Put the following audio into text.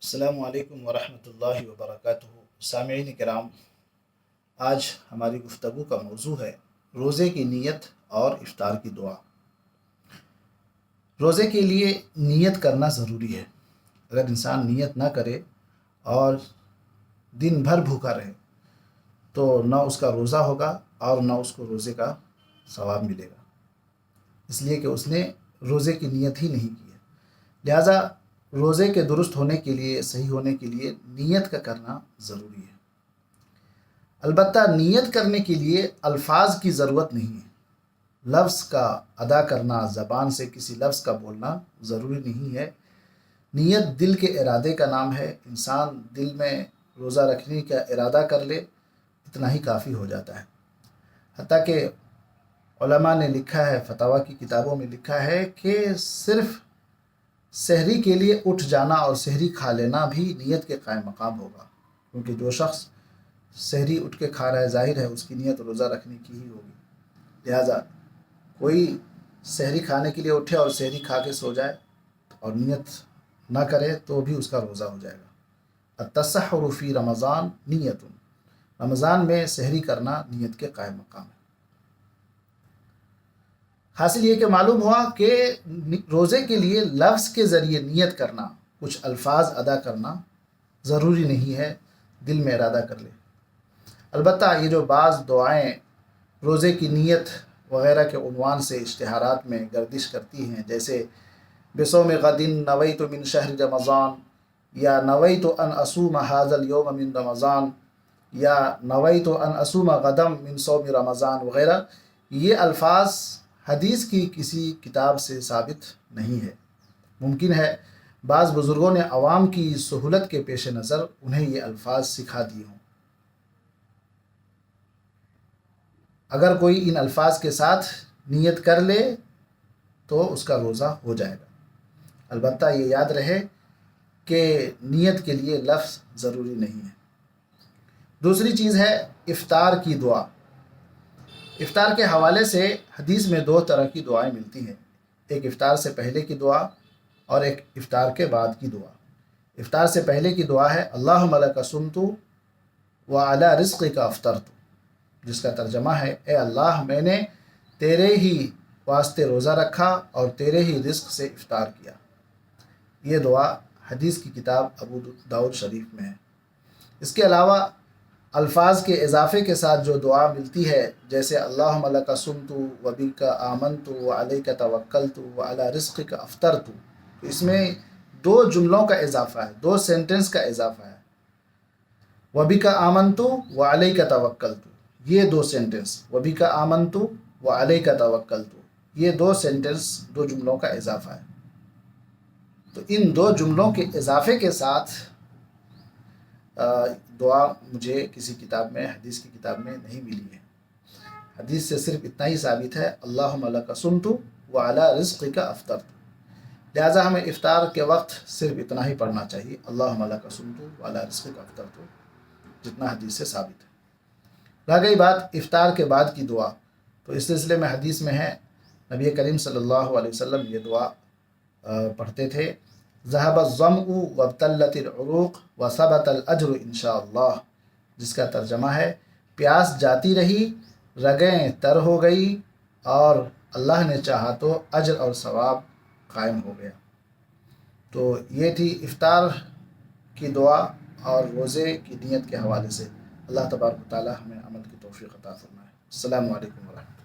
السلام علیکم ورحمۃ اللہ وبرکاتہ۔ سامعین کرام، آج ہماری گفتگو کا موضوع ہے روزے کی نیت اور افطار کی دعا۔ روزے کے لیے نیت کرنا ضروری ہے۔ اگر انسان نیت نہ کرے اور دن بھر بھوکا رہے تو نہ اس کا روزہ ہوگا اور نہ اس کو روزے کا ثواب ملے گا، اس لیے کہ اس نے روزے کی نیت ہی نہیں کی ہے۔ لہٰذا روزے کے درست ہونے کے لیے، صحیح ہونے کے لیے نیت کا کرنا ضروری ہے۔ البتہ نیت کرنے کے لیے الفاظ کی ضرورت نہیں ہے۔ لفظ کا ادا کرنا، زبان سے کسی لفظ کا بولنا ضروری نہیں ہے۔ نیت دل کے ارادے کا نام ہے۔ انسان دل میں روزہ رکھنے کا ارادہ کر لے، اتنا ہی کافی ہو جاتا ہے۔ حتیٰ کہ علماء نے لکھا ہے، فتاویٰ کی کتابوں میں لکھا ہے کہ صرف سحری کے لیے اٹھ جانا اور سحری کھا لینا بھی نیت کے قائم مقام ہوگا، کیونکہ جو شخص سحری اٹھ کے کھا رہا ہے، ظاہر ہے اس کی نیت روزہ رکھنے کی ہی ہوگی۔ لہٰذا کوئی سحری کھانے کے لیے اٹھے اور سحری کھا کے سو جائے اور نیت نہ کرے تو بھی اس کا روزہ ہو جائے گا۔ التسحر فی رمضان نیت، رمضان میں سحری کرنا نیت کے قائم مقام ہے۔ حاصل یہ کہ معلوم ہوا کہ روزے کے لیے لفظ کے ذریعے نیت کرنا، کچھ الفاظ ادا کرنا ضروری نہیں ہے، دل میں ارادہ کر لے۔ البتہ یہ جو بعض دعائیں روزے کی نیت وغیرہ کے عنوان سے اشتہارات میں گردش کرتی ہیں، جیسے بصوم غد نویت من شہر رمضان، یا نویت ان اصوم ھذا اليوم من رمضان، یا نویت ان اصوم غدم من صوم رمضان وغیرہ، یہ الفاظ حدیث کی کسی کتاب سے ثابت نہیں ہے۔ ممکن ہے بعض بزرگوں نے عوام کی سہولت کے پیش نظر انہیں یہ الفاظ سکھا دیے ہوں۔ اگر کوئی ان الفاظ کے ساتھ نیت کر لے تو اس کا روزہ ہو جائے گا۔ البتہ یہ یاد رہے کہ نیت کے لیے لفظ ضروری نہیں ہے۔ دوسری چیز ہے افطار کی دعا۔ افطار کے حوالے سے حدیث میں دو طرح کی دعائیں ملتی ہیں، ایک افطار سے پہلے کی دعا اور ایک افطار کے بعد کی دعا۔ افطار سے پہلے کی دعا ہے اللہم لک صمت وعلی رزقک افطرت، جس کا ترجمہ ہے اے اللہ، میں نے تیرے ہی واسطے روزہ رکھا اور تیرے ہی رزق سے افطار کیا۔ یہ دعا حدیث کی کتاب ابو داؤد شریف میں ہے۔ اس کے علاوہ الفاظ کے اضافے کے ساتھ جو دعا ملتی ہے، جیسے اللہم لک صمت وبک آمنت وعلیک توکلت وعلی رزقک افطرت، اس میں دو جملوں کا اضافہ ہے، دو سینٹنس کا اضافہ ہے۔ وبک آمنت وعلیک توکلت، یہ دو سینٹنس، وبک آمنت وعلیک توکلت، یہ دو سینٹنس، دو جملوں کا اضافہ ہے۔ تو ان دو جملوں کے اضافے کے ساتھ دعا مجھے کسی کتاب میں، حدیث کی کتاب میں نہیں ملی ہے۔ حدیث سے صرف اتنا ہی ثابت ہے اللہم لک صمت وعلی رزقک افطرت۔ لہٰذا ہمیں افطار کے وقت صرف اتنا ہی پڑھنا چاہیے، اللہم لک صمت وعلی رزقک افطرت، جتنا حدیث سے ثابت ہے۔ رہ گئی بات افطار کے بعد کی دعا، تو اس سلسلے میں حدیث میں ہے نبی کریم صلی اللہ علیہ وسلم یہ دعا پڑھتے تھے، ذہب الظمأ وابتلت العروق وثبت الاجر انشاءاللہ، جس کا ترجمہ ہے پیاس جاتی رہی، رگیں تر ہو گئی، اور اللہ نے چاہا تو اجر اور ثواب قائم ہو گیا۔ تو یہ تھی افطار کی دعا اور روزے کی نیت کے حوالے سے۔ اللہ تبارک و تعالی ہمیں عمل کی توفیق عطا فرمائے۔ السلام علیکم ورحمۃ اللہ۔